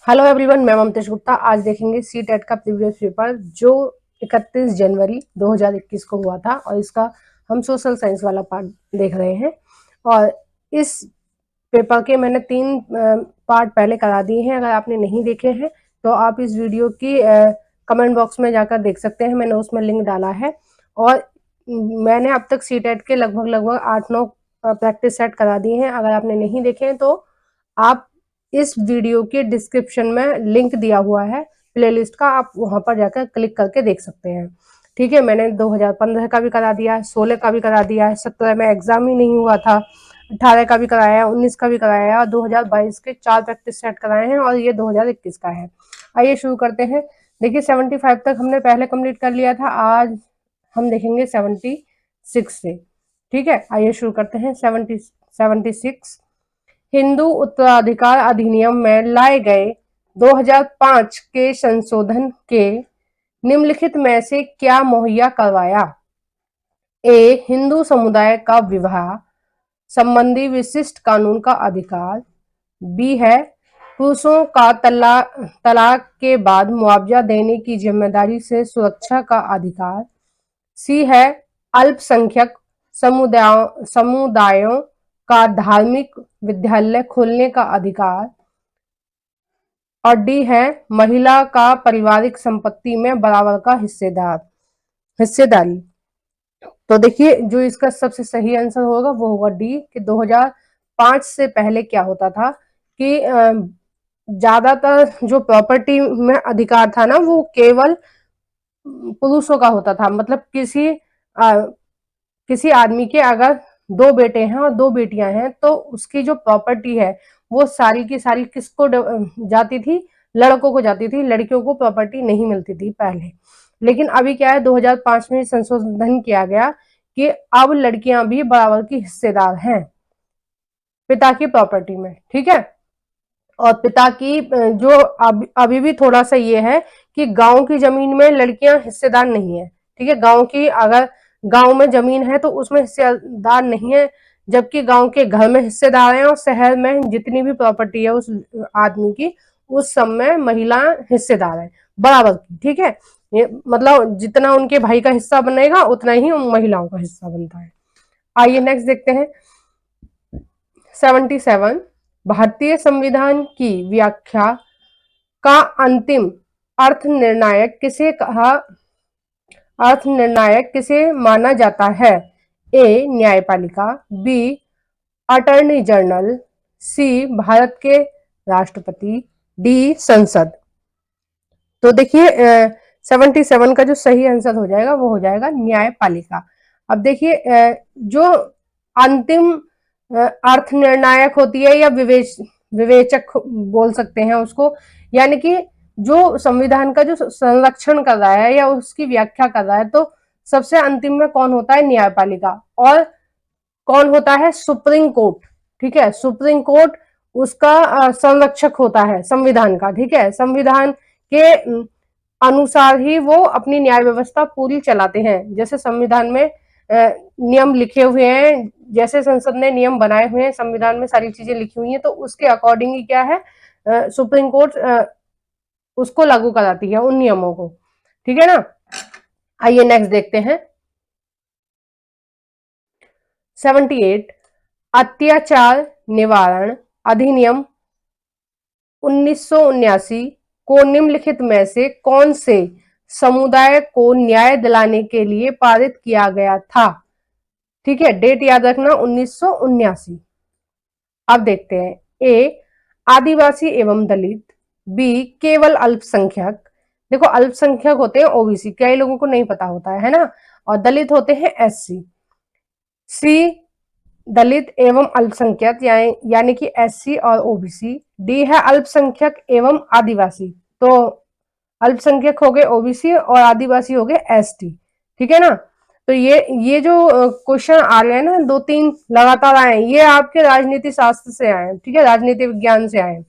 Hello everyone, मैं ममतेश गुप्ता। आज देखेंगे सी टेट का प्रीवियस पेपर जो 31 जनवरी 2021 को हुआ था और इसका हम सोशल साइंस वाला पार्ट देख रहे हैं। और इस पेपर के मैंने 3 पार्ट पहले करा दिए हैं। अगर आपने नहीं देखे हैं तो आप इस वीडियो की कमेंट बॉक्स में जाकर देख सकते हैं, मैंने उसमें लिंक डाला है। और मैंने अब तक सी टेट के लगभग 8-9 प्रैक्टिस सेट करा दिए हैं। अगर आपने नहीं देखे हैं तो आप इस वीडियो के डिस्क्रिप्शन में लिंक दिया हुआ है प्लेलिस्ट का, आप वहां पर जाकर क्लिक करके देख सकते हैं। ठीक है, मैंने 2015 का भी करा दिया है, 16 का भी करा दिया है, 17 में एग्जाम ही नहीं हुआ था, 18 का भी कराया है, 19 का भी कराया है और 2022 के 4 प्रैक्टिस सेट कराए हैं और ये 2021 का है। आइए शुरू करते हैं। देखिए 75 तक हमने पहले कंप्लीट कर लिया था, आज हम देखेंगे 76 से। ठीक है, आइए शुरू करते हैं। 76 हिंदू उत्तराधिकार अधिनियम में लाए गए 2005 के संशोधन के निम्नलिखित में से क्या मुहैया करवाया? ए, हिंदू समुदाय का विवाह संबंधी विशिष्ट कानून का अधिकार। बी है पुरुषों का तलाक के बाद मुआवजा देने की जिम्मेदारी से सुरक्षा का अधिकार। सी है अल्पसंख्यक समुदायों का धार्मिक विद्यालय खोलने का अधिकार। और डी है महिला का पारिवारिक संपत्ति में बराबर का हिस्सेदारी। तो देखिए जो इसका सबसे सही आंसर होगा वो होगा डी, कि 2005 से पहले क्या होता था कि ज्यादातर जो प्रॉपर्टी में अधिकार था ना वो केवल पुरुषों का होता था। मतलब किसी आदमी के अगर 2 बेटे हैं और 2 बेटियां हैं तो उसकी जो प्रॉपर्टी है वो सारी की सारी किसको जाती थी? लड़कों को जाती थी, लड़कियों को प्रॉपर्टी नहीं मिलती थी पहले। लेकिन अभी क्या है, 2005 में संशोधन किया गया कि अब लड़कियां भी बराबर की हिस्सेदार हैं पिता की प्रॉपर्टी में। ठीक है, और पिता की जो अभी भी थोड़ा सा ये है कि गांव की जमीन में लड़कियां हिस्सेदार नहीं है। ठीक है, गांव की अगर गांव में जमीन है तो उसमें हिस्सेदार नहीं है, जबकि गांव के घर में हिस्सेदार हैं और शहर में जितनी भी प्रॉपर्टी है उस आदमी की उस सब में महिला हिस्सेदार है बराबर की। ठीक है, ये मतलब जितना उनके भाई का हिस्सा बनेगा उतना ही उन महिलाओं का हिस्सा बनता है। आइए नेक्स्ट देखते हैं। 77 भारतीय संविधान की व्याख्या का अंतिम अर्थ निर्णायक किसे माना जाता है? ए, न्यायपालिका। B, attorney general. सी, भारत के राष्ट्रपति। डी, संसद। तो देखिए 77 का जो सही आंसर हो जाएगा वो हो जाएगा न्यायपालिका। अब देखिए जो अंतिम अर्थ निर्णायक होती है या विवेचक बोल सकते हैं उसको, यानी कि जो संविधान का जो संरक्षण कर रहा है या उसकी व्याख्या कर रहा है, तो सबसे अंतिम में कौन होता है? न्यायपालिका। और कौन होता है? Supreme court. ठीक है, सुप्रीम कोर्ट उसका संरक्षक होता है संविधान का। ठीक है, संविधान के अनुसार ही वो अपनी न्याय व्यवस्था पूरी चलाते हैं। जैसे संविधान में नियम लिखे हुए हैं, जैसे संसद ने नियम बनाए हुए हैं, संविधान में सारी चीजें लिखी हुई हैं, तो उसके अकॉर्डिंग ही क्या है, सुप्रीम कोर्ट उसको लागू कराती है उन नियमों को। ठीक है ना। आइए नेक्स्ट देखते हैं। 78 अत्याचार निवारण अधिनियम 1979 को निम्नलिखित में से कौन से समुदाय को न्याय दिलाने के लिए पारित किया गया था? ठीक है, डेट याद रखना 1979। अब देखते हैं। ए, आदिवासी एवं दलित। बी, केवल अल्पसंख्यक। देखो अल्पसंख्यक होते हैं ओबीसी, कई लोगों को नहीं पता होता है ना, और दलित होते हैं एससी। सी, दलित एवं अल्पसंख्यक यानी कि एससी और ओबीसी। डी है अल्पसंख्यक एवं आदिवासी, तो अल्पसंख्यक हो गए ओबीसी और आदिवासी हो गए एसटी। ठीक है ना। तो ये जो क्वेश्चन आ रहे हैं ना, 2-3 लगातार आए, ये आपके राजनीति शास्त्र से आए। ठीक है, राजनीति विज्ञान से आए,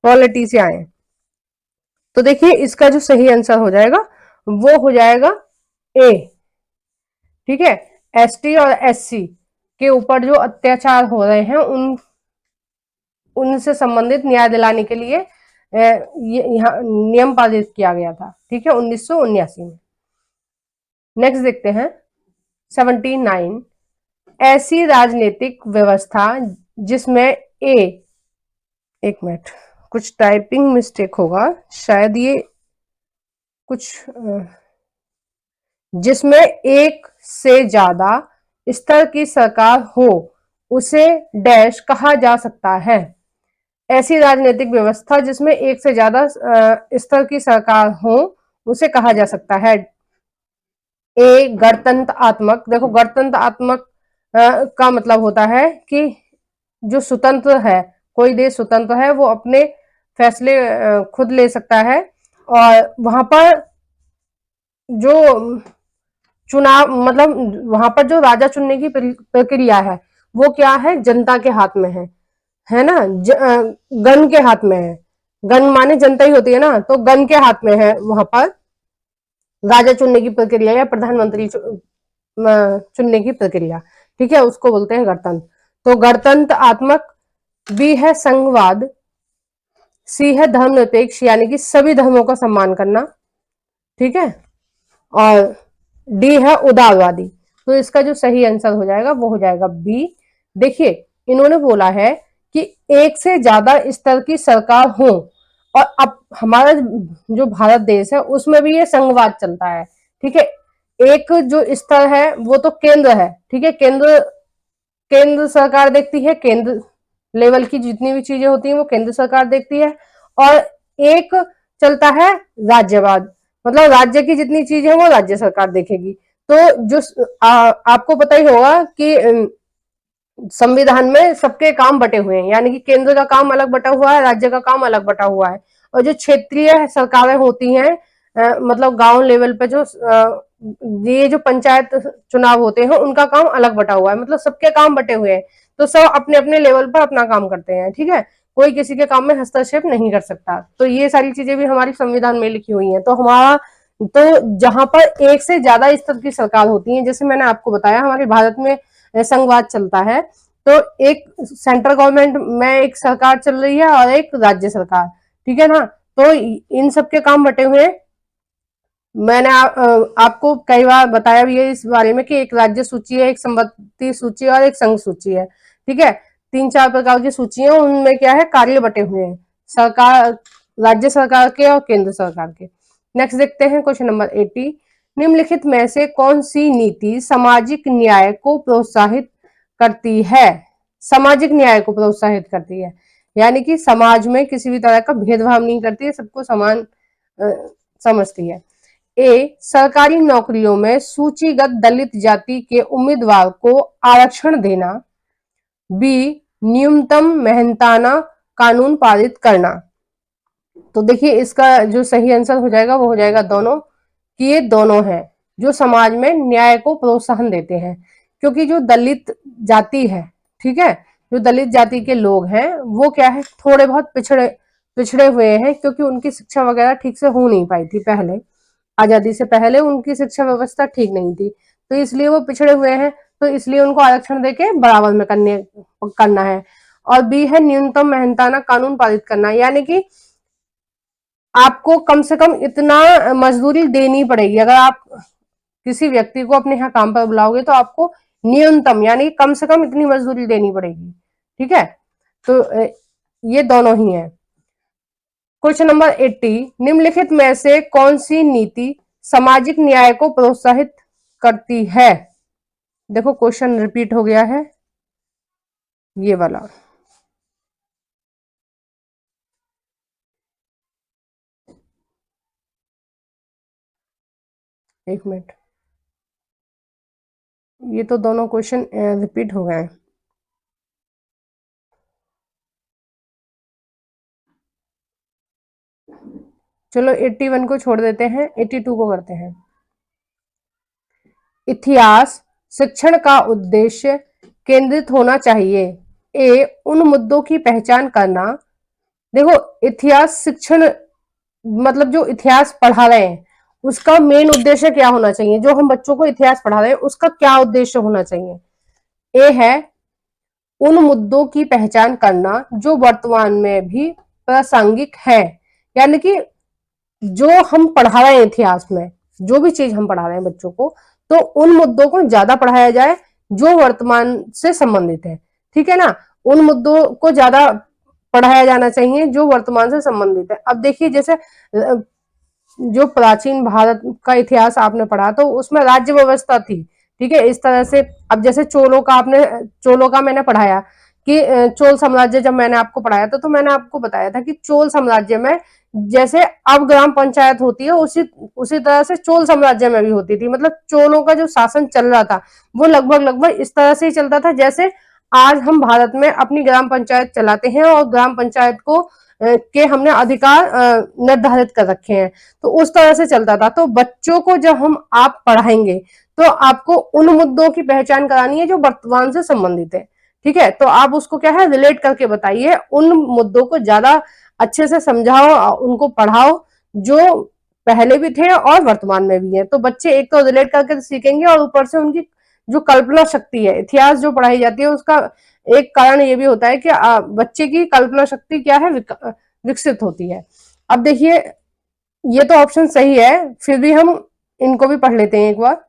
पॉलिटी से आए। तो देखिए इसका जो सही आंसर हो जाएगा वो हो जाएगा ए। ठीक है, एसटी और एससी के ऊपर जो अत्याचार हो रहे हैं उनसे संबंधित न्याय दिलाने के लिए ये यहाँ नियम पारित किया गया था, ठीक है, 1979 में। नेक्स्ट देखते हैं 79, ऐसी राजनीतिक व्यवस्था जिसमें एक मिनट, कुछ टाइपिंग मिस्टेक होगा शायद, ये कुछ जिसमें एक से ज्यादा स्तर की सरकार हो उसे डैश कहा जा सकता है। ऐसी राजनीतिक व्यवस्था जिसमें एक से ज्यादा स्तर की सरकार हो उसे कहा जा सकता है। ए गणतंत्र आत्मक, देखो गणतंत्र आत्मक का मतलब होता है कि जो स्वतंत्र है, कोई देश स्वतंत्र है, वो अपने फैसले खुद ले सकता है, और वहां पर जो चुनाव, मतलब वहां पर जो राजा चुनने की प्रक्रिया है वो क्या है, जनता के हाथ में है ना, गण के हाथ में है। गण माने जनता ही होती है ना, तो गण के हाथ में है वहां पर राजा चुनने की प्रक्रिया या प्रधानमंत्री चुनने की प्रक्रिया, ठीक है, उसको बोलते हैं गणतंत्र। तो गणतंत्र आत्मक, बी है संघवाद, सी है धर्मनिरपेक्ष यानी कि सभी धर्मों का सम्मान करना, ठीक है, और डी है उदारवादी। तो इसका जो सही आंसर हो जाएगा वो हो जाएगा बी। देखिए इन्होंने बोला है कि एक से ज्यादा स्तर की सरकार हो, और अब हमारा जो भारत देश है उसमें भी ये संघवाद चलता है, ठीक है। एक जो स्तर है वो तो केंद्र है, ठीक है, केंद्र सरकार देखती है, केंद्र लेवल की जितनी भी चीजें होती हैं वो केंद्र सरकार देखती है, और एक चलता है राज्यवाद, मतलब राज्य की जितनी चीजें हैं वो राज्य सरकार देखेगी। तो जो आपको पता ही होगा कि संविधान में सबके काम बटे हुए हैं, यानी कि केंद्र का काम अलग बटा हुआ है, राज्य का काम अलग बटा हुआ है, और जो क्षेत्रीय सरकारें होती हैं, मतलब गांव लेवल पे जो ये जो पंचायत चुनाव होते हैं उनका काम अलग बटा हुआ है, मतलब सबके काम बटे हुए हैं, तो सब अपने अपने लेवल पर अपना काम करते हैं, ठीक है, कोई किसी के काम में हस्तक्षेप नहीं कर सकता। तो ये सारी चीजें भी हमारी संविधान में लिखी हुई हैं। तो जहां पर एक से ज्यादा स्तर की सरकार होती है, जैसे मैंने आपको बताया हमारे भारत में संघवाद चलता है, तो एक सेंट्रल गवर्नमेंट में एक सरकार चल रही है और एक राज्य सरकार, ठीक है ना, तो इन सबके काम बटे हुए हैं। मैंने आपको कई बार बताया भी है इस बारे में कि एक राज्य सूची है, एक संपत्ति सूची और एक संघ सूची है, ठीक है, 3-4 प्रकार की सूचियां, उनमें क्या है, कार्य बटे हुए हैं, सरकार, राज्य सरकार के और केंद्र सरकार के। नेक्स्ट देखते हैं क्वेश्चन नंबर 80, निम्नलिखित में से कौन सी नीति सामाजिक न्याय को प्रोत्साहित करती है। सामाजिक न्याय को प्रोत्साहित करती है यानी कि समाज में किसी भी तरह का भेदभाव नहीं करती है, सबको समान समझती है। ए सरकारी नौकरियों में सूचीगत दलित जाति के उम्मीदवार को आरक्षण देना, बी न्यूनतम मेहनताना कानून पारित करना। तो देखिए इसका जो सही आंसर हो जाएगा वो हो जाएगा दोनों, कि ये दोनों हैं जो समाज में न्याय को प्रोत्साहन देते हैं, क्योंकि जो दलित जाति है, ठीक है, जो दलित जाति के लोग हैं वो क्या है, थोड़े बहुत पिछड़े हुए हैं, क्योंकि उनकी शिक्षा वगैरह ठीक से हो नहीं पाई थी, पहले आजादी से पहले उनकी शिक्षा व्यवस्था ठीक नहीं थी, तो इसलिए वो पिछड़े हुए हैं, तो इसलिए उनको आरक्षण देके बराबर में करना है। और बी है न्यूनतम मेहनताना कानून पारित करना, यानी कि आपको कम से कम इतना मजदूरी देनी पड़ेगी, अगर आप किसी व्यक्ति को अपने यहाँ काम पर बुलाओगे तो आपको न्यूनतम यानी कम से कम इतनी मजदूरी देनी पड़ेगी, ठीक है, तो ये दोनों ही है। क्वेश्चन नंबर 80, निम्नलिखित में से कौन सी नीति सामाजिक न्याय को प्रोत्साहित करती है। देखो क्वेश्चन रिपीट हो गया है ये वाला, एक मिनट, ये तो दोनों क्वेश्चन रिपीट हो गए हैं। चलो 81 को छोड़ देते हैं, 82 को करते हैं। इतिहास शिक्षण का उद्देश्य केंद्रित होना चाहिए। ए उन मुद्दों की पहचान करना, देखो इतिहास शिक्षण मतलब जो इतिहास पढ़ा रहे हैं उसका मेन उद्देश्य क्या होना चाहिए, जो हम बच्चों को इतिहास पढ़ा रहे हैं उसका क्या उद्देश्य होना चाहिए। ए है उन मुद्दों की पहचान करना जो वर्तमान में भी प्रासंगिक है, यानी कि जो हम पढ़ा रहे हैं इतिहास में, जो भी चीज हम पढ़ा रहे हैं बच्चों को, तो उन मुद्दों को ज्यादा पढ़ाया जाए जो वर्तमान से संबंधित है, ठीक है ना। उन मुद्दों को ज्यादा पढ़ाया जाना चाहिए जो वर्तमान से संबंधित है। अब देखिए जैसे जो प्राचीन भारत का इतिहास आपने पढ़ा तो उसमें राज्य व्यवस्था थी, ठीक है, इस तरह से। अब जैसे चोलों का मैंने पढ़ाया कि चोल साम्राज्य जब मैंने आपको पढ़ाया था तो मैंने आपको बताया था कि चोल साम्राज्य में जैसे अब ग्राम पंचायत होती है उसी उसी तरह से चोल साम्राज्य में भी होती थी। मतलब चोलों का जो शासन चल रहा था वो लगभग लगभग इस तरह से ही चलता था जैसे आज हम भारत में अपनी ग्राम पंचायत चलाते हैं और ग्राम पंचायत को के हमने अधिकार निर्धारित कर रखे हैं, तो उस तरह से चलता था। तो बच्चों को जब हम आप पढ़ाएंगे तो आपको उन मुद्दों की पहचान करानी है जो वर्तमान से संबंधित है, ठीक है। तो आप उसको क्या है रिलेट करके बताइए, उन मुद्दों को ज्यादा अच्छे से समझाओ, उनको पढ़ाओ जो पहले भी थे और वर्तमान में भी है। तो बच्चे एक तो रिलेट करके सीखेंगे और ऊपर से उनकी जो कल्पना शक्ति है, इतिहास जो पढ़ाई जाती है उसका एक कारण ये भी होता है कि बच्चे की कल्पना शक्ति क्या है विकसित होती है। अब देखिए ये तो ऑप्शन सही है, फिर भी हम इनको भी पढ़ लेते हैं एक बार।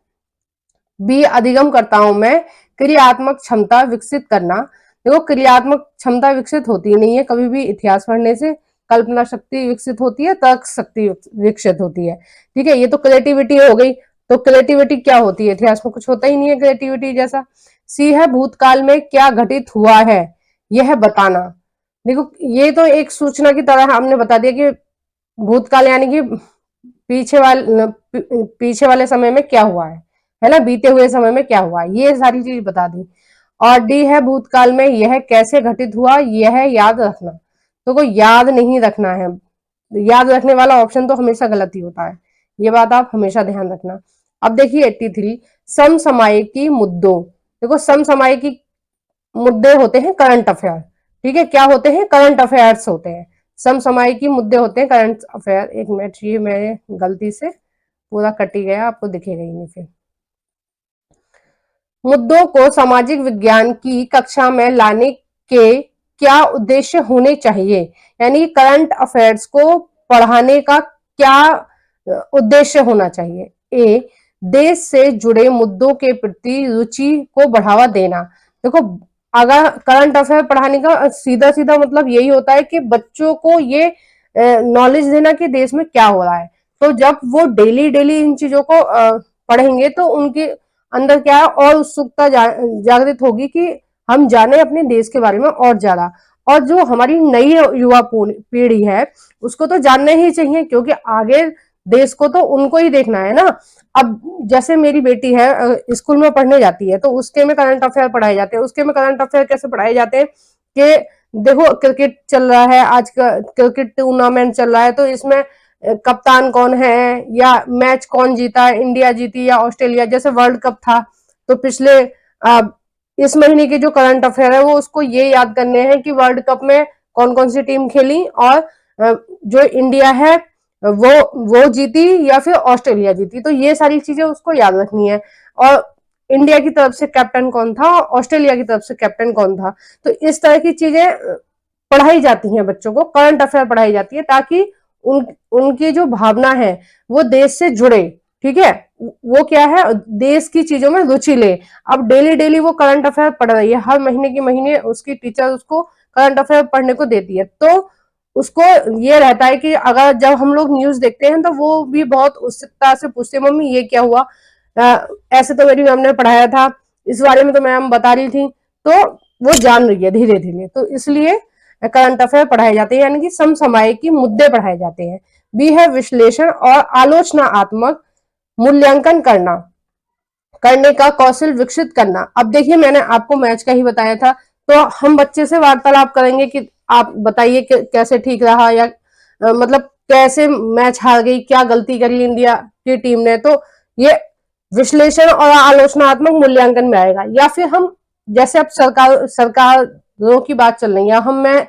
बी अधिगमकर्ताओं में क्रियात्मक क्षमता विकसित करना। देखो क्रियात्मक क्षमता विकसित होती नहीं है कभी भी इतिहास पढ़ने से, कल्पना शक्ति विकसित होती है, तर्क शक्ति विकसित होती है, ठीक है। ये तो क्रिएटिविटी हो गई, तो क्रिएटिविटी क्या होती है, इतिहास में कुछ होता ही नहीं है क्रिएटिविटी जैसा। सी है भूतकाल में क्या घटित हुआ है यह बताना। देखो ये तो एक सूचना की तरह हमने बता दिया कि भूतकाल यानी कि पीछे वाले समय में क्या हुआ है ना, बीते हुए समय में क्या हुआ, ये सारी चीज बता दी। और डी है भूतकाल में यह कैसे घटित हुआ यह याद रखना। तो कोई याद नहीं रखना है, याद रखने वाला ऑप्शन तो हमेशा गलत ही होता है, ये बात आप हमेशा ध्यान रखना। अब देखिए 83 समसामयिकी मुद्दों। देखो समसामयिकी मुद्दे होते हैं करंट अफेयर, ठीक है, क्या होते हैं करंट अफेयर्स होते हैं, समसामयिकी मुद्दे होते हैं करंट अफेयर। एक मिनट, ये मैंने गलती से पूरा कट ही गया, आपको दिखेगा ही नहीं फिर। मुद्दों को सामाजिक विज्ञान की कक्षा में लाने के क्या उद्देश्य होने चाहिए, यानी करंट अफेयर्स को पढ़ाने का क्या उद्देश्य होना चाहिए। ए देश से जुड़े मुद्दों के प्रति रुचि को बढ़ावा देना। देखो अगर करंट अफेयर पढ़ाने का सीधा सीधा मतलब यही होता है कि बच्चों को ये नॉलेज देना कि देश में क्या हो रहा है। तो जब वो डेली डेली इन चीजों को पढ़ेंगे तो उनके अंदर क्या है और उत्सुकता जागृत होगी कि हम जाने अपने देश के बारे में और ज्यादा। और जो हमारी नई युवा पीढ़ी है उसको तो जानना ही चाहिए क्योंकि आगे देश को तो उनको ही देखना है ना। अब जैसे मेरी बेटी है स्कूल में पढ़ने जाती है तो उसके में करंट अफेयर पढ़ाए जाते हैं। उसके में करंट अफेयर कैसे पढ़ाए जाते हैं कि देखो क्रिकेट चल रहा है, आज का क्रिकेट टूर्नामेंट चल रहा है तो इसमें कप्तान कौन है या मैच कौन जीता, इंडिया जीती या ऑस्ट्रेलिया, जैसे वर्ल्ड कप था तो पिछले इस महीने के जो करंट अफेयर है वो उसको ये याद करने हैं कि वर्ल्ड कप में कौन कौन सी टीम खेली और जो इंडिया है वो जीती या फिर ऑस्ट्रेलिया जीती, तो ये सारी चीजें उसको याद रखनी है। और इंडिया की तरफ से कैप्टन कौन था, ऑस्ट्रेलिया की तरफ से कैप्टन कौन था, तो इस तरह की चीजें पढ़ाई जाती हैं बच्चों को, करंट अफेयर पढ़ाई जाती है ताकि उनकी जो भावना है वो देश से जुड़े, ठीक है, वो क्या है देश की चीजों में रुचि ले। अब डेली डेली वो करंट अफेयर पढ़ रही है, हर महीने के महीने उसकी टीचर उसको करंट अफेयर पढ़ने को देती है, तो उसको ये रहता है कि अगर जब हम लोग न्यूज देखते हैं तो वो भी बहुत उत्सुकता से पूछते हैं मम्मी ये क्या हुआ, ऐसे तो मेरी मैम ने पढ़ाया था, इस बारे में तो मैम बता रही थी, तो वो जान रही है धीरे धीरे। तो इसलिए करंट अफेयर पढ़ाए जाते हैं यानी कि समसामयिक मुद्दे पढ़ाए जाते हैं। बी है विश्लेषण और आलोचनात्मक मूल्यांकन करने का कौशल विकसित करना। अब देखिए मैंने आपको मैच का ही बताया था, तो हम बच्चे से वार्तालाप करेंगे कि आप बताइए कैसे ठीक रहा या मतलब कैसे मैच हार गई, क्या गलती करी इंडिया की टीम ने, तो ये विश्लेषण और आलोचनात्मक मूल्यांकन में आएगा। या फिर हम जैसे अब सरकारों की बात चल रही है, हम मैं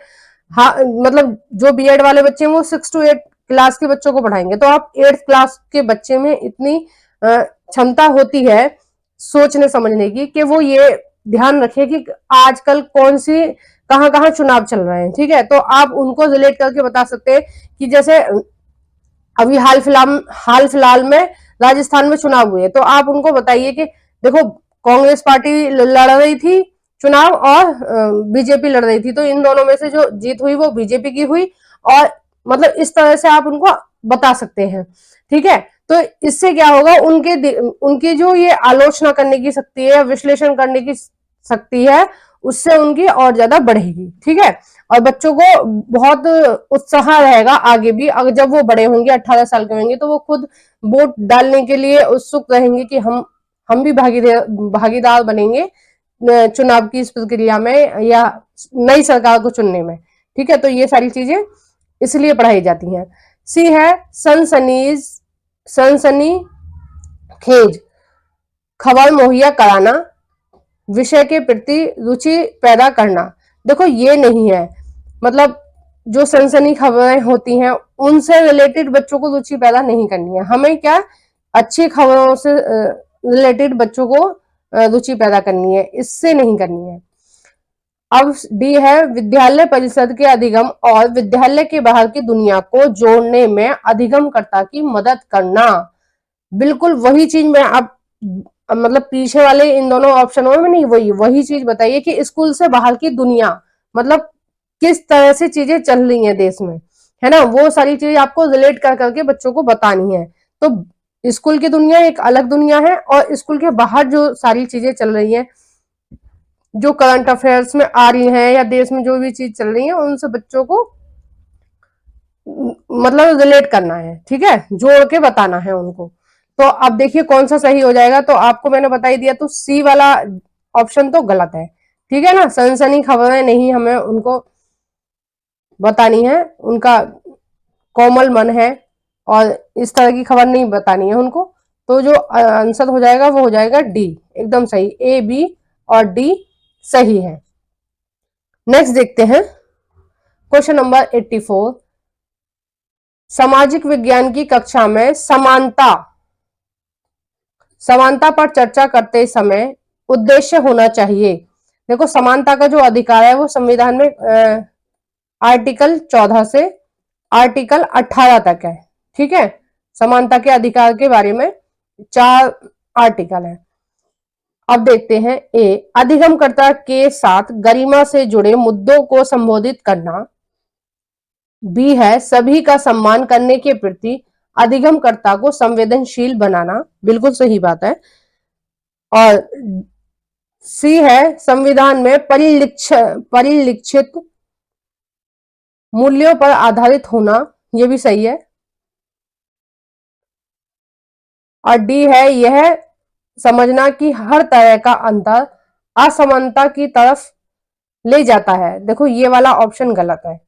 हाँ मतलब जो बीएड वाले बच्चे हैं वो 6 to 8 क्लास के बच्चों को पढ़ाएंगे, तो आप 8th क्लास के बच्चे में इतनी क्षमता होती है सोचने समझने की कि वो ये ध्यान रखे कि आजकल कौन सी कहाँ कहाँ चुनाव चल रहे हैं, ठीक है। तो आप उनको रिलेट करके बता सकते हैं कि जैसे अभी हाल फिलहाल में राजस्थान में चुनाव हुए, तो आप उनको बताइए कि देखो कांग्रेस पार्टी लड़ रही थी चुनाव और बीजेपी लड़ रही थी, तो इन दोनों में से जो जीत हुई वो बीजेपी की हुई, और मतलब इस तरह से आप उनको बता सकते हैं, ठीक है। तो इससे क्या होगा, उनकी जो ये आलोचना करने की शक्ति है, विश्लेषण करने की शक्ति है, उससे उनकी और ज्यादा बढ़ेगी, ठीक है। और बच्चों को बहुत उत्साह रहेगा आगे भी, अगर जब वो बड़े होंगे 18 साल के होंगे तो वो खुद वोट डालने के लिए उत्सुक रहेंगे कि हम भी भागीदार बनेंगे चुनाव की इस प्रक्रिया में या नई सरकार को चुनने में, ठीक है। तो ये सारी चीजें इसलिए पढ़ाई जाती हैं। सी है सनसनी खेज खबर मुहैया कराना, विषय के प्रति रुचि पैदा करना। देखो ये नहीं है, मतलब जो सनसनी खबरें होती हैं उनसे रिलेटेड बच्चों को रुचि पैदा नहीं करनी है, हमें क्या अच्छी खबरों से रिलेटेड बच्चों को रुचि पैदा करनी है, इससे नहीं करनी है। अब डी है विद्यालय परिषद के अधिगम और विद्यालय के बाहर की दुनिया को जोड़ने में अधिगमकर्ता की मदद करना। बिल्कुल वही चीज मैं आप मतलब पीछे वाले इन दोनों ऑप्शनों में नहीं, वही चीज बताइए कि स्कूल से बाहर की दुनिया मतलब किस तरह से चीजें चल रही हैं देश में, है ना, वो सारी चीज आपको रिलेट कर करके बच्चों को बतानी है। तो स्कूल की दुनिया एक अलग दुनिया है और स्कूल के बाहर जो सारी चीजें चल रही हैं, जो करंट अफेयर्स में आ रही हैं या देश में जो भी चीज चल रही है, उनसे बच्चों को मतलब रिलेट करना है, ठीक है, जोड़ के बताना है उनको। तो अब देखिए कौन सा सही हो जाएगा, तो आपको मैंने बता ही दिया, तो सी वाला ऑप्शन तो गलत है, ठीक है ना। सनसनी खबरें नहीं हमें उनको बतानी है, उनका कोमल मन है और इस तरह की खबर नहीं बतानी है उनको। तो जो आंसर हो जाएगा वो हो जाएगा डी, एकदम सही, ए बी और डी सही है। नेक्स्ट देखते हैं क्वेश्चन नंबर 84। सामाजिक विज्ञान की कक्षा में समानता पर चर्चा करते समय उद्देश्य होना चाहिए। देखो समानता का जो अधिकार है वो संविधान में आर्टिकल 14 से आर्टिकल 18 तक है, ठीक है। समानता के अधिकार के बारे में 4 आर्टिकल है। अब देखते हैं ए, अधिगमकर्ता के साथ गरिमा से जुड़े मुद्दों को संबोधित करना। बी है सभी का सम्मान करने के प्रति अधिगमकर्ता को संवेदनशील बनाना, बिल्कुल सही बात है। और सी है संविधान में परिलक्षित मूल्यों पर आधारित होना, यह भी सही है। और डी है यह समझना कि हर तरह का अंतर असमानता की तरफ ले जाता है। देखो ये वाला ऑप्शन गलत है,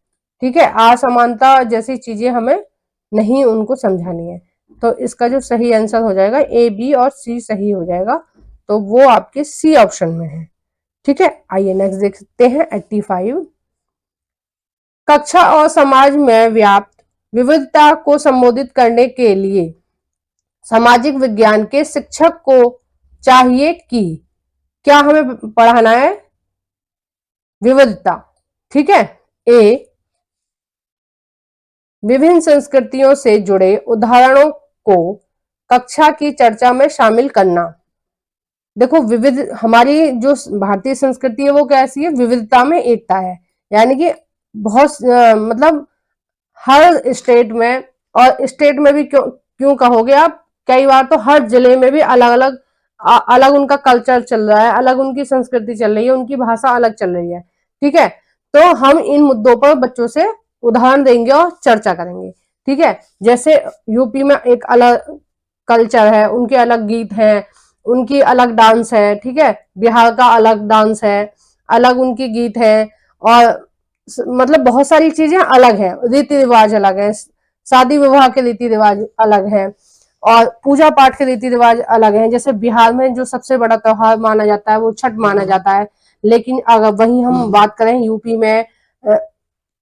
ठीक है, असमानता जैसी चीजें हमें नहीं उनको समझानी है। तो इसका जो सही आंसर हो जाएगा ए बी और सी सही हो जाएगा, तो वो आपके सी ऑप्शन में है, ठीक है। आइए नेक्स्ट देखते हैं 85। कक्षा और समाज में व्याप्त विविधता को संबोधित करने के लिए सामाजिक विज्ञान के शिक्षक को चाहिए कि क्या हमें पढ़ाना है, विविधता, ठीक है। ए, विभिन्न संस्कृतियों से जुड़े उदाहरणों को कक्षा की चर्चा में शामिल करना। देखो विविध हमारी जो भारतीय संस्कृति है वो कैसी है, विविधता में एकता है, यानी कि बहुत मतलब हर स्टेट में, और स्टेट में भी क्यों कहोगे आप, कई बार तो हर जिले में भी अलग अलग अलग उनका कल्चर चल रहा है, अलग उनकी संस्कृति चल रही है, उनकी भाषा अलग चल रही है, ठीक है। तो हम इन मुद्दों पर बच्चों से उदाहरण देंगे और चर्चा करेंगे, ठीक है। जैसे यूपी में एक अलग कल्चर है, उनके अलग गीत हैं, उनकी अलग डांस है, ठीक है, बिहार का अलग डांस है, अलग उनकी गीत है, और मतलब बहुत सारी चीजें अलग है, रीति रिवाज अलग है, शादी विवाह के रीति रिवाज अलग है, और पूजा पाठ के रीति रिवाज अलग है। जैसे बिहार में जो सबसे बड़ा त्योहार माना जाता है वो छठ माना जाता है, लेकिन अगर वहीं हम बात करें यूपी में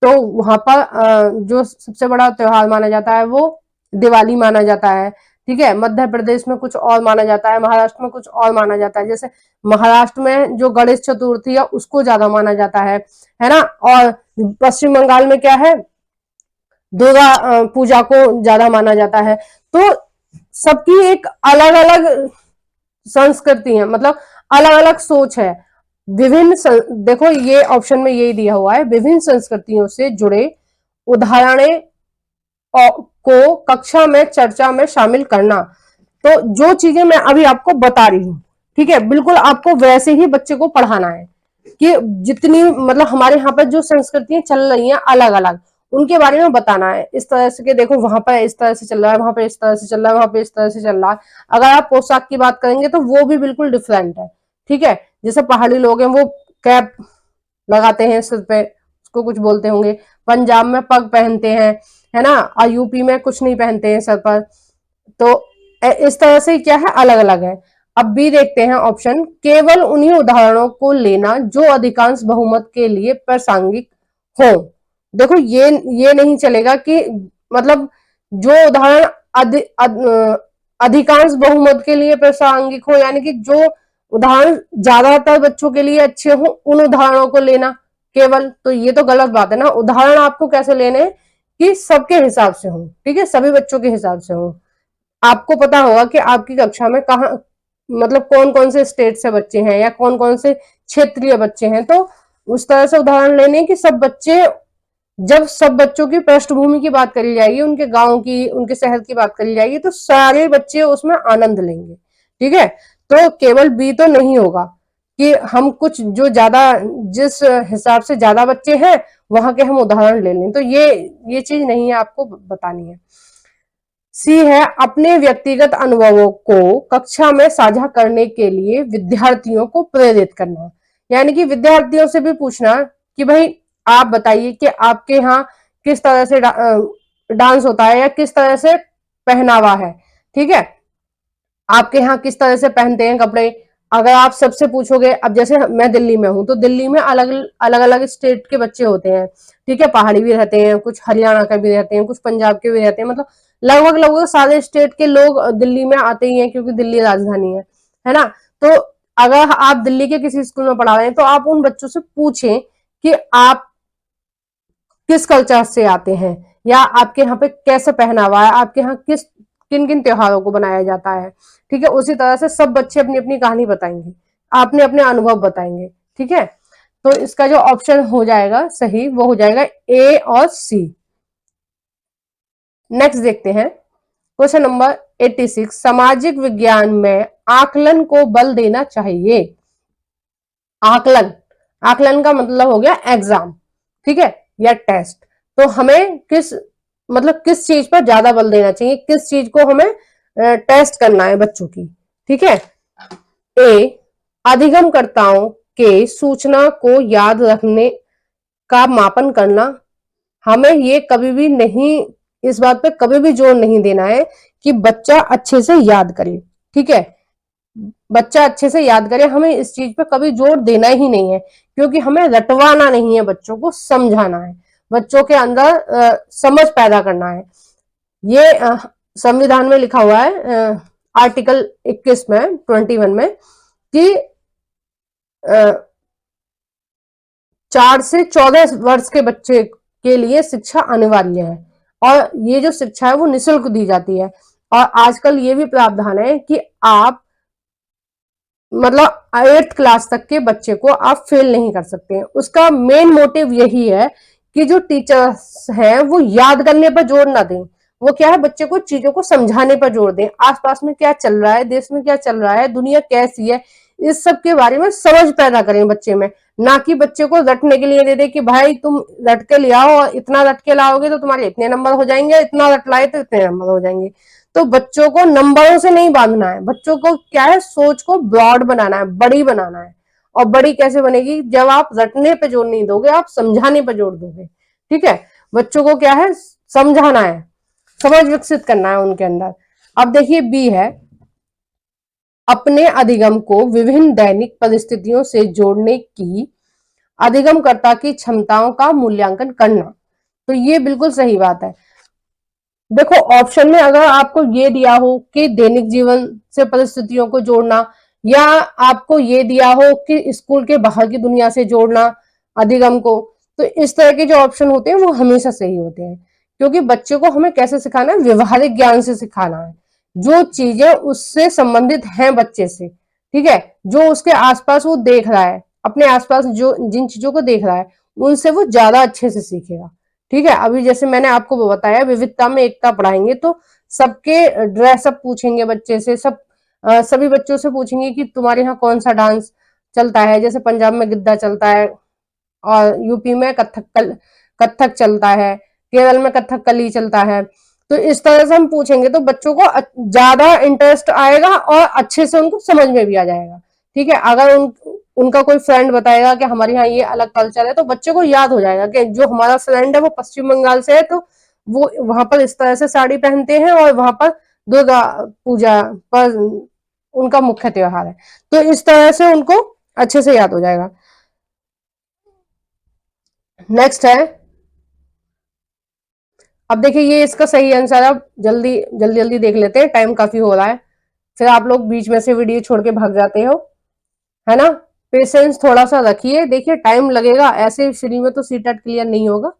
तो वहां पर जो सबसे बड़ा त्योहार माना जाता है वो दिवाली माना जाता है, ठीक है, मध्य प्रदेश में कुछ और माना जाता है, महाराष्ट्र में कुछ और माना जाता है। जैसे महाराष्ट्र में जो गणेश चतुर्थी है उसको ज्यादा माना जाता है ना। और पश्चिम बंगाल में क्या है, दुर्गा पूजा को ज्यादा माना जाता है। तो सबकी एक अलग अलग संस्कृति है, मतलब अलग अलग सोच है। देखो ये ऑप्शन में यही दिया हुआ है, विभिन्न संस्कृतियों से जुड़े उदाहरणें को कक्षा में चर्चा में शामिल करना। तो जो चीजें मैं अभी आपको बता रही हूँ, ठीक है, बिल्कुल आपको वैसे ही बच्चे को पढ़ाना है कि जितनी मतलब हमारे यहाँ पर जो संस्कृतियां चल रही हैं अलग अलग, उनके बारे में बताना है। इस तरह से कि देखो वहां पर इस तरह से चल रहा है, वहां पे इस तरह से चल रहा है, वहां पे इस तरह से चल रहा है। अगर आप पोशाक की बात करेंगे तो वो भी बिल्कुल डिफरेंट है, ठीक है। जैसे पहाड़ी लोग हैं वो कैप लगाते हैं सिर पे, उसको कुछ बोलते होंगे। पंजाब में पग पहनते हैं, है ना, और यूपी में कुछ नहीं पहनते हैं सर पर। तो इस तरह से क्या है, अलग अलग है। अब बी देखते हैं ऑप्शन, केवल उन्हीं उदाहरणों को लेना जो अधिकांश बहुमत के लिए प्रासंगिक हो। देखो ये नहीं चलेगा कि मतलब जो उदाहरण अधिकांश बहुमत के लिए प्रासंगिक हो, यानी कि जो उदाहरण ज्यादातर बच्चों के लिए अच्छे हो उन उदाहरणों को लेना केवल, तो ये तो गलत बात है ना। उदाहरण आपको कैसे लेने हैं कि सबके हिसाब से हो, ठीक है, सभी बच्चों के हिसाब से हो। आपको पता होगा कि आपकी कक्षा में कहाँ मतलब कौन कौन से स्टेट से बच्चे हैं या कौन कौन से क्षेत्रीय बच्चे हैं, तो उस तरह से उदाहरण लेने कि सब बच्चे, जब सब बच्चों की पृष्ठभूमि की बात करी जाएगी, उनके गांव की, उनके शहर की बात करी जाएगी, तो सारे बच्चे उसमें आनंद लेंगे, ठीक है। तो केवल बी तो नहीं होगा कि हम कुछ जो ज्यादा जिस हिसाब से ज्यादा बच्चे हैं वहां के हम उदाहरण ले लें, तो ये चीज नहीं है, आपको बतानी है। सी है, अपने व्यक्तिगत अनुभवों को कक्षा में साझा करने के लिए विद्यार्थियों को प्रेरित करना, यानी कि विद्यार्थियों से भी पूछना कि भाई आप बताइए कि आपके यहाँ किस तरह से डांस होता है या किस तरह से पहनावा है, ठीक है, आपके यहाँ किस तरह से पहनते हैं कपड़े। अगर आप सबसे पूछोगे, अब जैसे मैं दिल्ली में हूं तो दिल्ली में अलग अलग अलग स्टेट के बच्चे होते हैं, ठीक है, पहाड़ी भी रहते हैं, कुछ हरियाणा के भी रहते हैं, कुछ पंजाब के भी रहते हैं, मतलब लगभग लगभग सारे स्टेट के लोग दिल्ली में आते ही हैं क्योंकि दिल्ली राजधानी है ना। तो अगर आप दिल्ली के किसी स्कूल में पढ़ा रहे हैं तो आप उन बच्चों से पूछें कि आप किस कल्चर से आते हैं या आपके यहाँ पे कैसे पहनावा है, आपके यहाँ किन किन त्योहारों को बनाया जाता है, ठीक है। उसी तरह से सब बच्चे अपनी अपनी कहानी बताएंगे, आपने अपने अनुभव बताएंगे, ठीक है। तो इसका जो ऑप्शन हो जाएगा सही वो हो जाएगा ए और सी। नेक्स्ट देखते हैं क्वेश्चन नंबर 86, सामाजिक विज्ञान में आकलन को बल देना चाहिए। आकलन, आकलन का मतलब हो गया एग्जाम, ठीक है, या टेस्ट। तो हमें किस चीज पर ज्यादा बल देना चाहिए, किस चीज को हमें टेस्ट करना है बच्चों की, ठीक है। ए, अधिगमकर्ताओं के सूचना को याद रखने का मापन करना। हमें ये कभी भी नहीं, इस बात पे कभी भी जोर नहीं देना है कि बच्चा अच्छे से याद करे, ठीक है, बच्चा अच्छे से याद करे, हमें इस चीज पे कभी जोर देना ही नहीं है, क्योंकि हमें रटवाना नहीं है, बच्चों को समझाना है, बच्चों के अंदर समझ पैदा करना है। ये संविधान में लिखा हुआ है आर्टिकल 21 में 21 में कि 4 से 14 वर्ष के बच्चे के लिए शिक्षा अनिवार्य है, और ये जो शिक्षा है वो निःशुल्क दी जाती है। और आजकल ये भी प्रावधान है कि आप मतलब 8th क्लास तक के बच्चे को आप फेल नहीं कर सकते हैं। उसका मेन मोटिव यही है कि जो टीचर्स हैं वो याद करने पर जोर ना दें, वो क्या है, बच्चे को चीजों को समझाने पर जोर दें, आसपास में क्या चल रहा है, देश में क्या चल रहा है, दुनिया कैसी है, इस सब के बारे में समझ पैदा करें बच्चे में, ना कि बच्चे को रटने के लिए दे दे कि भाई तुम रट के ले आओ, इतना रट के लाओगे तो तुम्हारे इतने नंबर हो जाएंगे, इतना रट लाए तो इतने नंबर हो जाएंगे। तो बच्चों को नंबरों से नहीं बांधना है, बच्चों को क्या है, सोच को ब्रॉड बनाना है, बड़ी बनाना है। और बड़ी कैसे बनेगी, जब आप रटने पे जोर नहीं दोगे, आप समझाने पे जोर दोगे, ठीक है। बच्चों को क्या है, समझाना है, समझ विकसित करना है उनके अंदर। अब देखिए बी है, अपने अधिगम को विभिन्न दैनिक परिस्थितियों से जोड़ने की अधिगमकर्ता की क्षमताओं का मूल्यांकन करना। तो ये बिल्कुल सही बात है। देखो ऑप्शन में अगर आपको ये दिया हो कि दैनिक जीवन से परिस्थितियों को जोड़ना, या आपको ये दिया हो कि स्कूल के बाहर की दुनिया से जोड़ना अधिगम को, तो इस तरह के जो ऑप्शन होते हैं वो हमेशा सही होते हैं, क्योंकि बच्चे को हमें कैसे सिखाना है, व्यवहारिक ज्ञान से सिखाना है, जो चीजें उससे संबंधित हैं बच्चे से, ठीक है, जो उसके आसपास वो देख रहा है, अपने आसपास जो जिन चीजों को देख रहा है उनसे वो ज्यादा अच्छे से सीखेगा। ठीक है, अभी जैसे मैंने आपको बताया विविधता में एकता पढ़ाएंगे, तो सबके ड्रेसअप पूछेंगे बच्चे से, सभी बच्चों से पूछेंगे कि तुम्हारे यहाँ कौन सा डांस चलता है, जैसे पंजाब में गिद्दा चलता है, और यूपी में कथक चलता है, केरल में कथकली चलता है। तो इस तरह से हम पूछेंगे तो बच्चों को ज्यादा इंटरेस्ट आएगा और अच्छे से उनको समझ में भी आ जाएगा। ठीक है, अगर उनका कोई फ्रेंड बताएगा कि हमारे यहाँ ये अलग कल्चर है, तो बच्चे को याद हो जाएगा कि जो हमारा फ्रेंड है वो पश्चिम बंगाल से है, तो वो वहां पर इस तरह से साड़ी पहनते हैं और वहां पर दुर्गा पूजा पर उनका मुख्य त्योहार है। तो इस तरह से उनको अच्छे से याद हो जाएगा। नेक्स्ट है, अब देखिए ये इसका सही आंसर, अब जल्दी जल्दी जल्दी देख लेते हैं, टाइम काफी हो रहा है, फिर आप लोग बीच में से वीडियो छोड़ के भाग जाते हो, है ना। पेशेंस थोड़ा सा रखिए, देखिए टाइम लगेगा, ऐसे फ्री में तो सीटेट क्लियर नहीं होगा,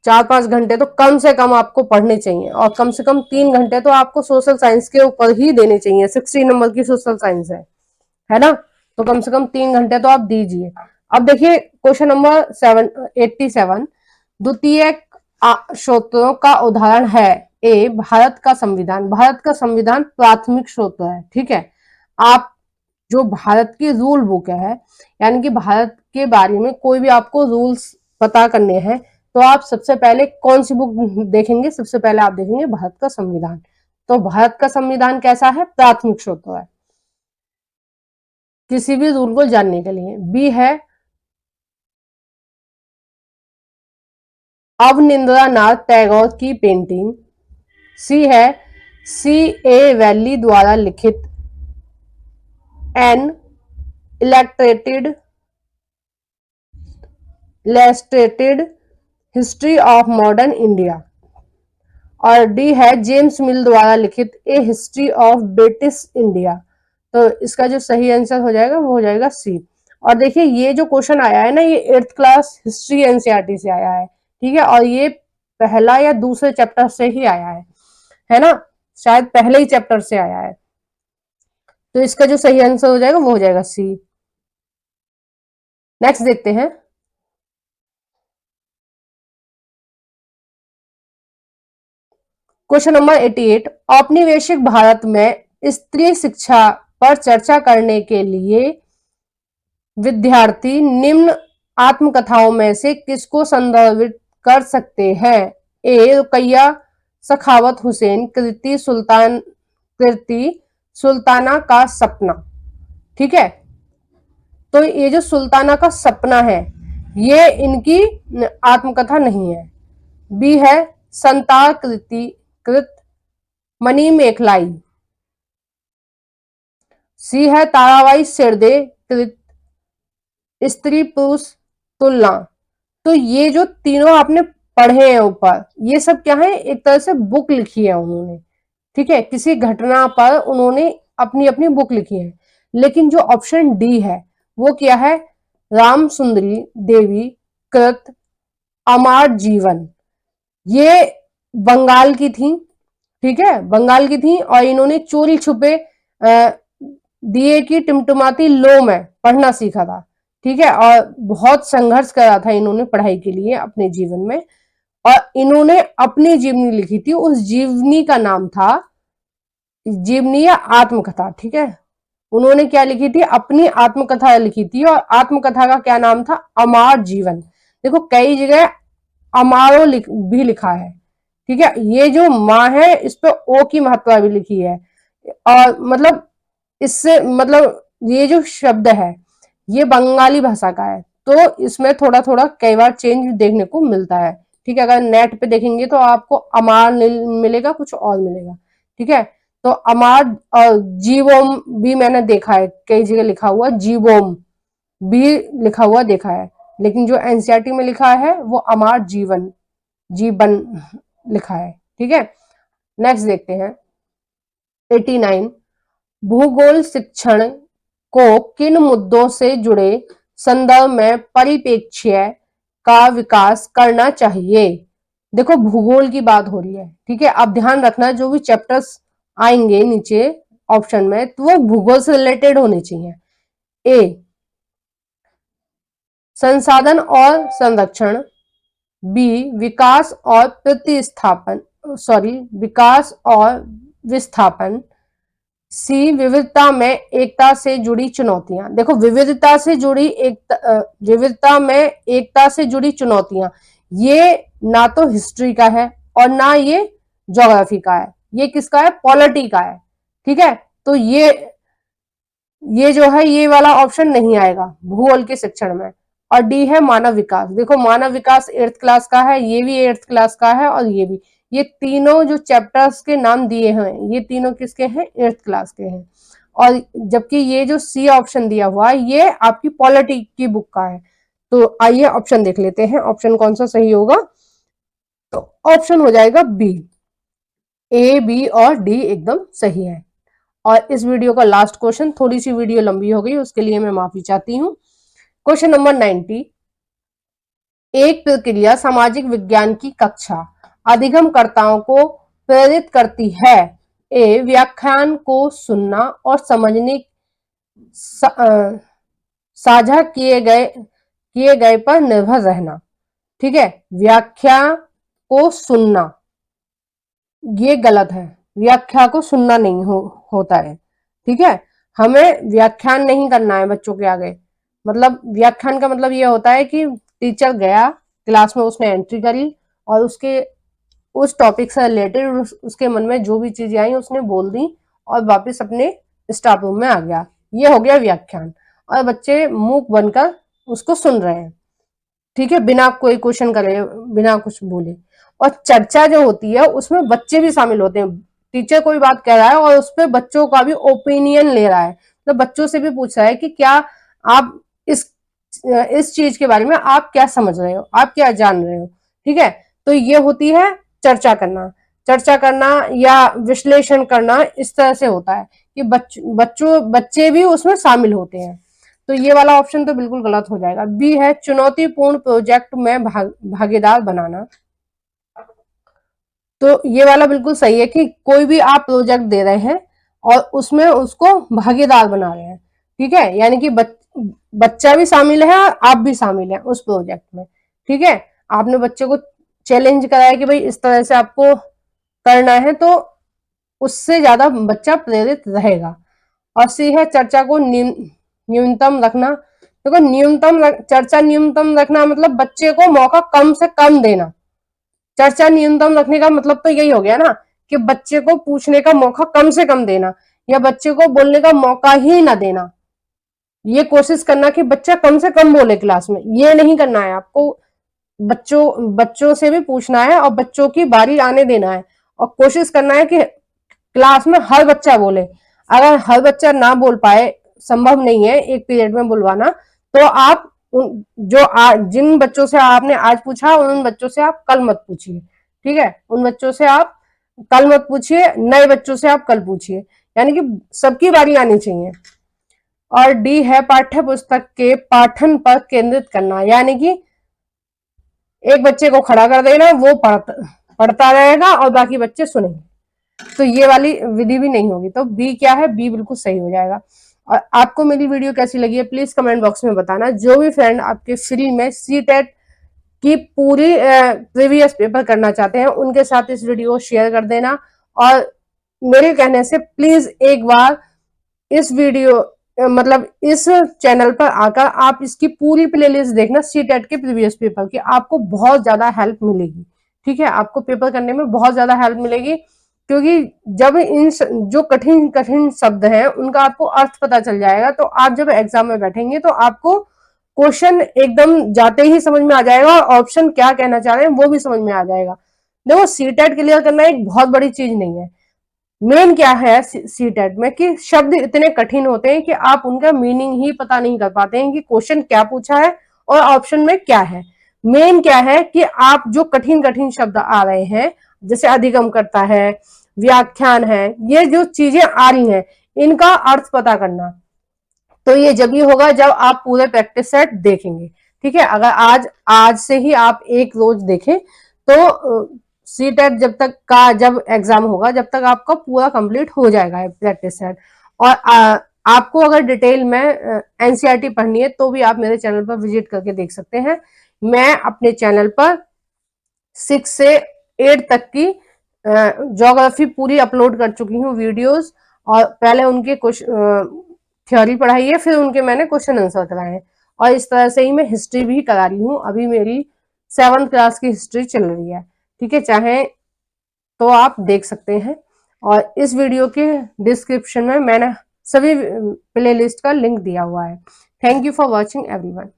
4-5 घंटे तो कम से कम आपको पढ़ने चाहिए, और कम से कम 3 घंटे तो आपको सोशल साइंस के ऊपर ही देने चाहिए, 60 नंबर की सोशल साइंस है ना, तो कम से कम 3 घंटे तो आप दीजिए। अब देखिए क्वेश्चन नंबर 87, द्वितीय स्रोतों का उदाहरण है। ए, भारत का संविधान। भारत का संविधान प्राथमिक स्रोत है, ठीक है। आप जो भारत की रूल बुक है, यानी कि भारत के बारे में कोई भी आपको रूल्स पता करने हैं, तो आप सबसे पहले कौन सी बुक देखेंगे, सबसे पहले आप देखेंगे भारत का संविधान। तो भारत का संविधान कैसा है, प्राथमिक स्रोत है किसी भी रूल को जानने के लिए। बी है अवनिंद्रनाथ टैगोर की पेंटिंग। सी है सी ए वैली द्वारा लिखित an illustrated history of modern India. और डी है जेम्स मिल द्वारा लिखित a history of British India. तो इसका जो सही आंसर हो जाएगा वो हो जाएगा सी। और देखिए ये जो क्वेश्चन आया है ना, ये 8th क्लास हिस्ट्री एनसीईआरटी से आया है, ठीक है, और ये पहला या दूसरे चैप्टर से ही आया है ना, शायद पहले ही चैप्टर से आया है। तो इसका जो सही आंसर हो जाएगा वो हो जाएगा सी। नेक्स्ट देखते हैं, क्वेश्चन नंबर 88, औपनिवेशिक भारत में स्त्री शिक्षा पर चर्चा करने के लिए विद्यार्थी निम्न आत्मकथाओं में से किसको संदर्भित कर सकते हैं। ए, रुकैया सखावत हुसैन कृति सुल्ताना का सपना। ठीक है, तो ये जो सुल्ताना का सपना है ये इनकी आत्मकथा नहीं है। बी है संतार कृत मणि मेखलाई। सी है ताराबाई शिर्दे कृत स्त्री पुरुष तुलना। तो ये जो तीनों आपने पढ़े हैं ऊपर, ये सब क्या है, एक तरह से बुक लिखी है उन्होंने, ठीक है, किसी घटना पर उन्होंने अपनी अपनी बुक लिखी है। लेकिन जो ऑप्शन डी है वो क्या है, राम सुंदरी देवी कृत अमर जीवन, ये बंगाल की थी, ठीक है, बंगाल की थी, और इन्होंने चोरी छुपे दिए की टिमटिमाती लो में पढ़ना सीखा था, ठीक है, और बहुत संघर्ष करा था इन्होंने पढ़ाई के लिए अपने जीवन में, और इन्होंने अपनी जीवनी लिखी थी, उस जीवनी का नाम था जीवनी या आत्मकथा। ठीक है, उन्होंने क्या लिखी थी, अपनी आत्मकथा लिखी थी, और आत्मकथा का क्या नाम था, अमर जीवन। देखो कई जगह अमारो भी लिखा है, ठीक है, ये जो माँ है इस पे ओ की महत्ता भी लिखी है, और मतलब इससे मतलब ये जो शब्द है ये बंगाली भाषा का है, तो इसमें थोड़ा थोड़ा कई बार चेंज देखने को मिलता है। ठीक है, अगर नेट पे देखेंगे तो आपको अमार मिलेगा, कुछ और मिलेगा, ठीक है। तो अमार और जीवोम भी मैंने देखा है, कई जगह लिखा हुआ जीवोम भी लिखा हुआ देखा है, लेकिन जो एनसीईआरटी में लिखा है वो अमर जीवन जीवन लिखा है। ठीक है, नेक्स्ट देखते हैं 89, भूगोल शिक्षण को किन मुद्दों से जुड़े संदर्भ में परिप्रेक्ष्य का विकास करना चाहिए। देखो भूगोल की बात हो रही है, ठीक है। अब ध्यान रखना जो भी चैप्टर्स आएंगे नीचे ऑप्शन में तो वो भूगोल से रिलेटेड होने चाहिए। ए, संसाधन और संरक्षण, बी, विकास और प्रतिस्थापन विकास और विस्थापन, सी, विविधता में एकता से जुड़ी चुनौतियां। देखो विविधता में एकता से जुड़ी चुनौतियां, ये ना तो हिस्ट्री का है और ना ये ज्योग्राफी का है, ये किसका है, पॉलिटी का है, ठीक है। तो ये जो है ये वाला ऑप्शन नहीं आएगा भूगोल के शिक्षण में। और डी है मानव विकास। देखो मानव विकास 8th क्लास का है, ये भी 8th क्लास का है और ये भी, ये तीनों जो चैप्टर्स के नाम दिए हैं ये तीनों किसके हैं, 8th क्लास के हैं। और जबकि ये जो सी ऑप्शन दिया हुआ है ये आपकी पॉलिटी की बुक का है। तो आइए ऑप्शन देख लेते हैं, ऑप्शन कौन सा सही होगा। तो ऑप्शन हो जाएगा बी, ए, बी और डी एकदम सही है। और इस वीडियो का लास्ट क्वेश्चन, थोड़ी सी वीडियो लंबी हो गई उसके लिए मैं माफी चाहती हूँ। क्वेश्चन नंबर 90, एक प्रक्रिया सामाजिक विज्ञान की कक्षा अधिगमकर्ताओं को प्रेरित करती है। ए, व्याख्यान को सुनना और समझने साझा किए गए पर निर्भर रहना, ठीक है। व्याख्या को सुनना ये गलत है, व्याख्या को सुनना नहीं होता है, ठीक है। हमें व्याख्यान नहीं करना है बच्चों के आगे। मतलब व्याख्यान का मतलब ये होता है कि टीचर गया क्लास में, उसने एंट्री करी और उस टॉपिक से रिलेटेड उसके मन में जो भी चीजें आई उसने बोल दी और वापस अपने स्टाफ रूम में आ गया, ये हो गया व्याख्यान। और बच्चे मूक बनकर उसको सुन रहे हैं, ठीक है, बिना कोई क्वेश्चन करे, बिना कुछ बोले। और चर्चा जो होती है उसमें बच्चे भी शामिल होते हैं। टीचर कोई बात कह रहा है और उस पर बच्चों का भी ओपिनियन ले रहा है, तो बच्चों से भी पूछ रहा है कि क्या आप इस चीज के बारे में आप क्या समझ रहे हो, आप क्या जान रहे हो, ठीक है। तो ये होती है चर्चा करना या विश्लेषण करना, इस तरह से होता है कि बच्चे भी उसमें शामिल होते हैं। तो ये वाला ऑप्शन तो बिल्कुल गलत हो जाएगा। बी है, चुनौतीपूर्ण प्रोजेक्ट में भागीदार बनाना। तो ये वाला बिल्कुल सही है कि कोई भी आप प्रोजेक्ट दे रहे हैं और उसमें उसको भागीदार बना रहे हैं, ठीक है। यानी कि बच्चा भी शामिल है और आप भी शामिल हैं उस प्रोजेक्ट में, ठीक है। आपने बच्चे को चैलेंज कराया कि भाई इस तरह से आपको करना है, तो उससे ज्यादा बच्चा प्रेरित रहेगा। और सी है, चर्चा को न्यूनतम रखना। देखो चर्चा न्यूनतम रखना मतलब बच्चे को मौका कम से कम देना। चर्चा न्यूनतम रखने का मतलब तो यही हो गया ना कि बच्चे को पूछने का मौका कम से कम देना या बच्चे को बोलने का मौका ही ना देना। ये कोशिश करना कि बच्चा कम से कम बोले क्लास में, ये नहीं करना है आपको। बच्चों से भी पूछना है और बच्चों की बारी आने देना है और कोशिश करना है कि क्लास में हर बच्चा बोले। अगर हर बच्चा ना बोल पाए, संभव नहीं है एक पीरियड में बुलवाना, तो आप जिन बच्चों से आपने आज पूछा उन बच्चों से आप कल मत पूछिए, ठीक है। उन बच्चों से आप कल मत पूछिए, नए बच्चों से आप कल पूछिए, यानी कि सबकी बारी आनी चाहिए। और डी है, पाठ्य पुस्तक के पाठन पर केंद्रित करना। यानी कि एक बच्चे को खड़ा कर देना, वो पढ़ता रहेगा और बाकी बच्चे सुनेंगे, तो ये वाली विधि भी नहीं होगी। तो बी क्या है, बी बिल्कुल सही हो जाएगा। और आपको मेरी वीडियो कैसी लगी है प्लीज कमेंट बॉक्स में बताना। जो भी फ्रेंड आपके फ्री में सीटेट की पूरी प्रीवियस पेपर करना चाहते हैं उनके साथ इस वीडियो को शेयर कर देना। और मेरे कहने से प्लीज एक बार इस वीडियो मतलब इस चैनल पर आकर आप इसकी पूरी प्लेलिस्ट देखना सीटेट के प्रीवियस पेपर की, आपको बहुत ज्यादा हेल्प मिलेगी, ठीक है। आपको पेपर करने में बहुत ज्यादा हेल्प मिलेगी, क्योंकि जब इन जो कठिन कठिन शब्द हैं उनका आपको अर्थ पता चल जाएगा, तो आप जब एग्जाम में बैठेंगे तो आपको क्वेश्चन एकदम जाते ही समझ में आ जाएगा और ऑप्शन क्या कहना चाह रहे हैं वो भी समझ में आ जाएगा। देखो सीटेट क्लियर करना एक बहुत बड़ी चीज नहीं है। मेन क्या है सीटेट में कि शब्द इतने कठिन होते हैं कि आप उनका मीनिंग ही पता नहीं कर पाते हैं कि क्वेश्चन क्या पूछा है और ऑप्शन में क्या है। मेन क्या है कि आप जो कठिन कठिन शब्द आ रहे हैं जैसे अधिगम करता है, व्याख्यान है, ये जो चीजें आ रही हैं इनका अर्थ पता करना, तो ये जब ही होगा जब आप पूरे प्रैक्टिस सेट देखेंगे। ठीक है, अगर आज से ही आप एक रोज देखें तो सी टेट जब एग्जाम होगा जब तक आपका पूरा कंप्लीट हो जाएगा प्रैक्टिस सेट। और आपको अगर डिटेल में एनसीईआरटी पढ़नी है तो भी आप मेरे चैनल पर विजिट करके देख सकते हैं। मैं अपने चैनल पर 6 से 8 तक की ज्योग्राफी पूरी अपलोड कर चुकी हूँ वीडियोस, और पहले उनके कुछ थ्योरी पढ़ाई है, फिर उनके मैंने क्वेश्चन आंसर कराए हैं, और इस तरह से ही मैं हिस्ट्री भी करा रही हूँ। अभी मेरी 7th क्लास की हिस्ट्री चल रही है। ठीक है, चाहे तो आप देख सकते हैं, और इस वीडियो के डिस्क्रिप्शन में मैंने सभी प्लेलिस्ट का लिंक दिया हुआ है। Thank you for watching everyone.